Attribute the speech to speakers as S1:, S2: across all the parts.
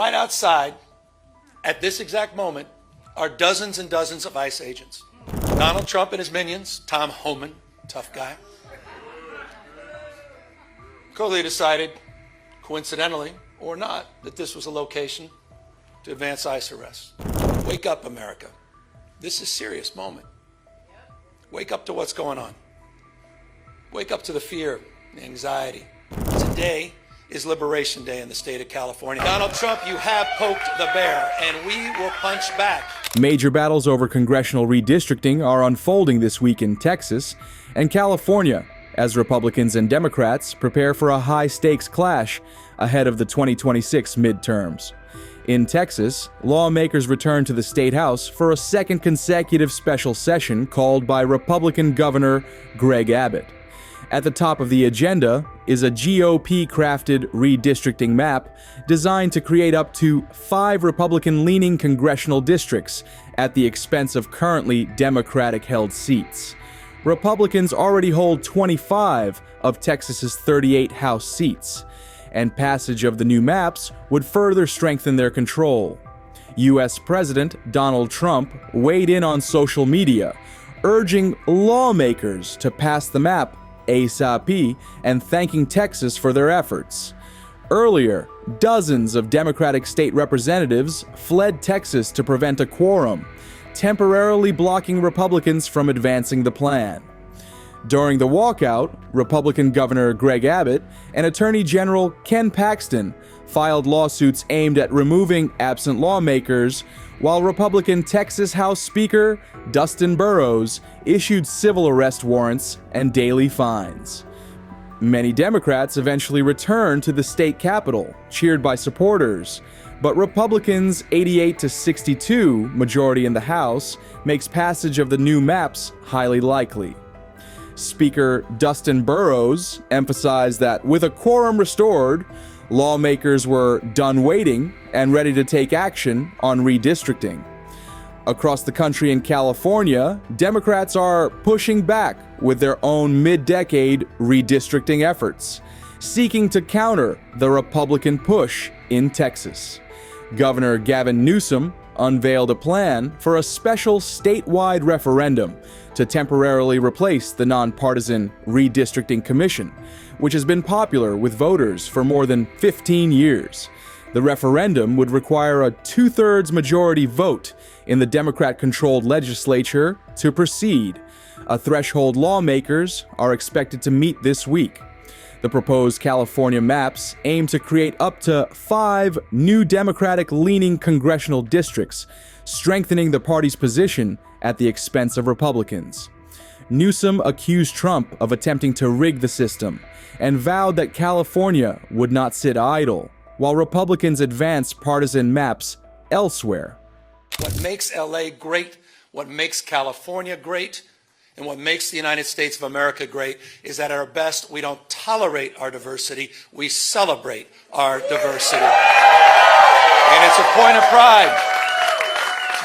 S1: right outside, at this exact moment, are dozens and dozens of ICE agents. Donald Trump and his minions, Tom Homan, tough guy, clearly decided, coincidentally or not, that this was a location to advance ICE arrests. Wake up, America. This is a serious moment. Wake up to what's going on. Wake up to the fear, the anxiety. Today is Liberation Day in the state of California. Donald Trump, you have poked the bear, and we will punch back.
S2: Major battles over congressional redistricting are unfolding this week in Texas and California as Republicans and Democrats prepare for a high-stakes clash ahead of the 2026 midterms. In Texas, lawmakers returned to the state house for a second consecutive special session called by Republican Governor Greg Abbott. At the top of the agenda is a GOP-crafted redistricting map designed to create up to 5 Republican-leaning congressional districts at the expense of currently Democratic-held seats. Republicans already hold 25 of Texas's 38 House seats, and passage of the new maps would further strengthen their control. U.S. President Donald Trump weighed in on social media, urging lawmakers to pass the map ASAP and thanking Texas for their efforts. Earlier, dozens of Democratic state representatives fled Texas to prevent a quorum, temporarily blocking Republicans from advancing the plan. During the walkout, Republican Governor Greg Abbott and Attorney General Ken Paxton filed lawsuits aimed at removing absent lawmakers, while Republican Texas House Speaker Dustin Burrows issued civil arrest warrants and daily fines. Many Democrats eventually returned to the state capitol, cheered by supporters, but Republicans' 88-62 majority in the House makes passage of the new maps highly likely. Speaker Dustin Burrows emphasized that with a quorum restored, lawmakers were done waiting and ready to take action on redistricting. Across the country in California, Democrats are pushing back with their own mid-decade redistricting efforts, seeking to counter the Republican push in Texas. Governor Gavin Newsom unveiled a plan for a special statewide referendum to temporarily replace the nonpartisan Redistricting Commission, which has been popular with voters for more than 15 years. The referendum would require a 2/3 majority vote in the Democrat-controlled legislature to proceed, a threshold lawmakers are expected to meet this week. The proposed California maps aim to create up to 5 new Democratic-leaning congressional districts, strengthening the party's position at the expense of Republicans. Newsom accused Trump of attempting to rig the system and vowed that California would not sit idle, while Republicans advance partisan maps elsewhere.
S1: What makes LA great, what makes California great, and what makes the United States of America great is that at our best, we don't tolerate our diversity, we celebrate our diversity. And it's a point of pride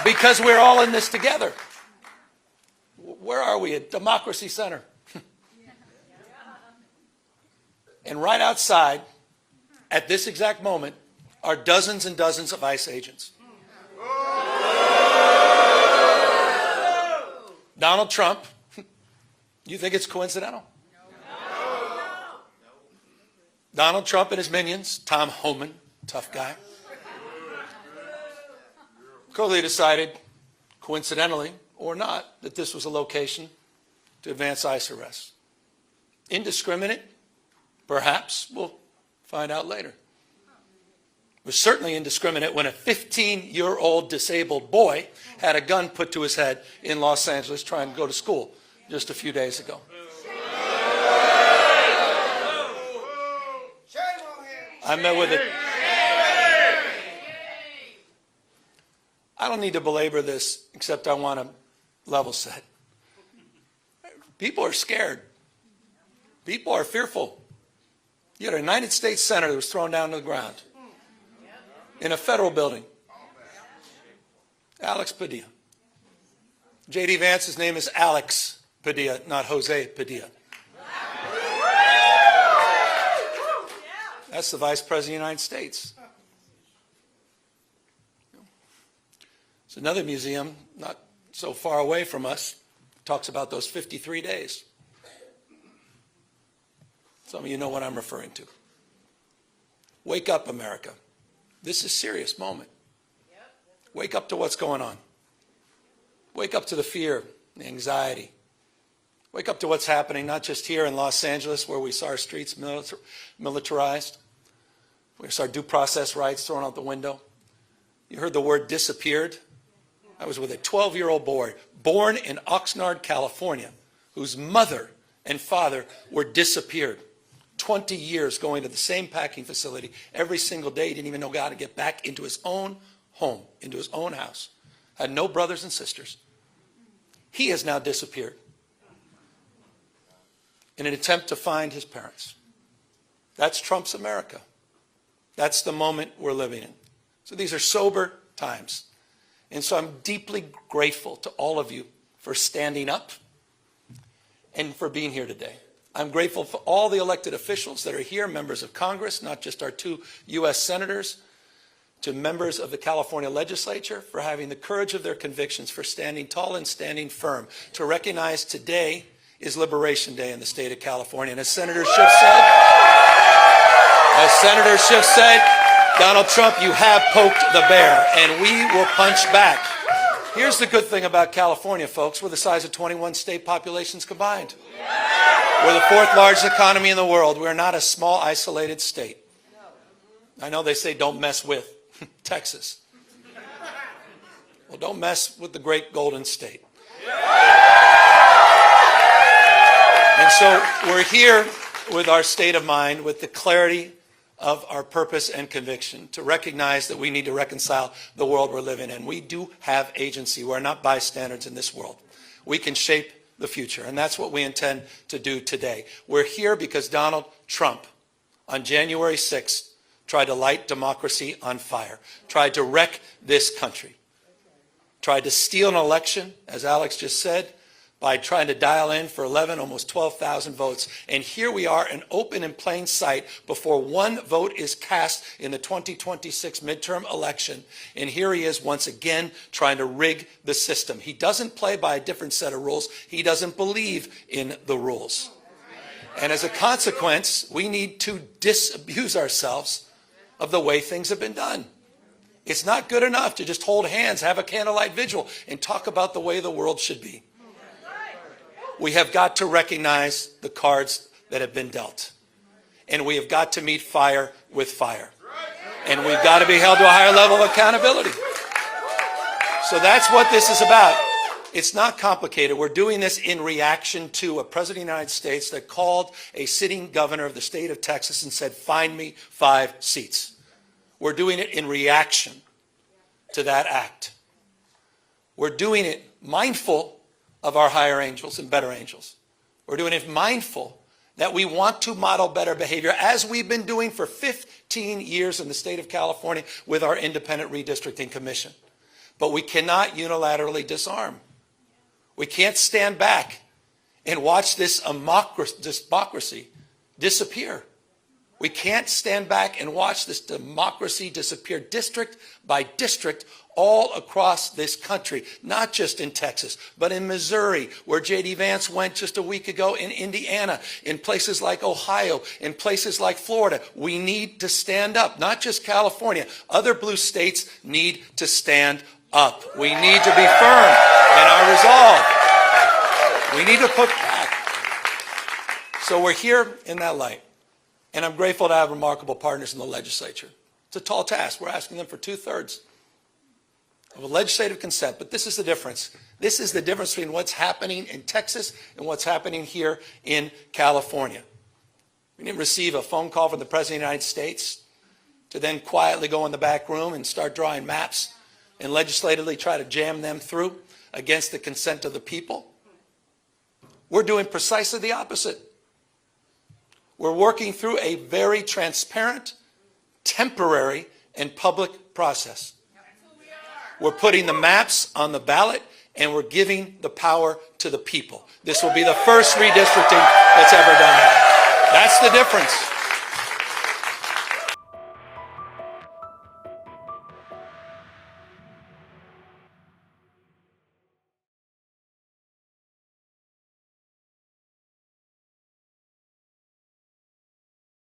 S1: because we're all in this together. Where are we? At Democracy Center. And right outside, at this exact moment, are dozens and dozens of ICE agents. Donald Trump, you think it's coincidental? No. Donald Trump and his minions, Tom Homan, tough guy, clearly decided, coincidentally or not, that this was a location to advance ICE arrests. Indiscriminate? Perhaps. We'll find out later. It was certainly indiscriminate when a 15-year-old disabled boy had a gun put to his head in Los Angeles trying to go to school just a few days ago. I met with it. I don't need to belabor this, except I want to level set. People are scared. People are fearful. You had a United States Senator that was thrown down to the ground in a federal building. Alex Padilla. J.D. Vance's name is Alex Padilla, not Jose Padilla. That's the Vice President of the United States. There's another museum not so far away from us, talks about those 53 days. Some of you know what I'm referring to. Wake up, America. This is a serious moment. Wake up to what's going on. Wake up to the fear, the anxiety. Wake up to what's happening, not just here in Los Angeles, where we saw our streets militarized. We saw our due process rights thrown out the window. You heard the word disappeared. I was with a 12-year-old boy born in Oxnard, California, whose mother and father were disappeared. 20 years going to the same packing facility every single day. He didn't even know how to get back into his own home, into his own house. Had no brothers and sisters. He has now disappeared in an attempt to find his parents. That's Trump's America. That's the moment we're living in. So these are sober times. And so I'm deeply grateful to all of you for standing up and for being here today. I'm grateful for all the elected officials that are here, members of Congress, not just our 2 U.S. senators, to members of the California legislature for having the courage of their convictions, for standing tall and standing firm, to recognize today is Liberation Day in the state of California. And as Senator Schiff said, Donald Trump, you have poked the bear, and we will punch back. Here's the good thing about California, folks. We're the size of 21 state populations combined. We're the 4th largest economy in the world. We're not a small, isolated state. I know they say don't mess with Texas. Well, don't mess with the great Golden State. And so we're here with our state of mind, with the clarity of our purpose and conviction, to recognize that we need to reconcile the world we're living in. We do have agency. We're not bystanders in this world. We can shape the future, and that's what we intend to do today. We're here because Donald Trump, on January 6th, tried to light democracy on fire, tried to wreck this country, tried to steal an election, as Alex just said, by trying to dial in for 11, almost 12,000 votes. And here we are in open and plain sight before one vote is cast in the 2026 midterm election. And here he is once again trying to rig the system. He doesn't play by a different set of rules. He doesn't believe in the rules. And as a consequence, we need to disabuse ourselves of the way things have been done. It's not good enough to just hold hands, have a candlelight vigil, and talk about the way the world should be. We have got to recognize the cards that have been dealt. And we have got to meet fire with fire. And we've got to be held to a higher level of accountability. So that's what this is about. It's not complicated. We're doing this in reaction to a president of the United States that called a sitting governor of the state of Texas and said, find me 5 seats. We're doing it in reaction to that act. We're doing it mindful of our higher angels and better angels. We're doing it mindful that we want to model better behavior, as we've been doing for 15 years in the state of California with our independent redistricting commission. But we cannot unilaterally disarm. We can't stand back and watch this democracy disappear. We can't stand back and watch this democracy disappear district by district all across this country, not just in Texas, but in Missouri, where J.D. Vance went just a week ago, in Indiana, in places like Ohio, in places like Florida. We need to stand up, not just California. Other blue states need to stand up. We need to be firm in our resolve. We need to put back. So we're here in that light. And I'm grateful to have remarkable partners in the legislature. It's a tall task. We're asking them for 2/3 of a legislative consent, but this is the difference. This is the difference between what's happening in Texas and what's happening here in California. We didn't receive a phone call from the President of the United States to then quietly go in the back room and start drawing maps and legislatively try to jam them through against the consent of the people. We're doing precisely the opposite. We're working through a very transparent, temporary, and public process. We're putting the maps on the ballot, and we're giving the power to the people. This will be the first redistricting that's ever done that. That's the difference.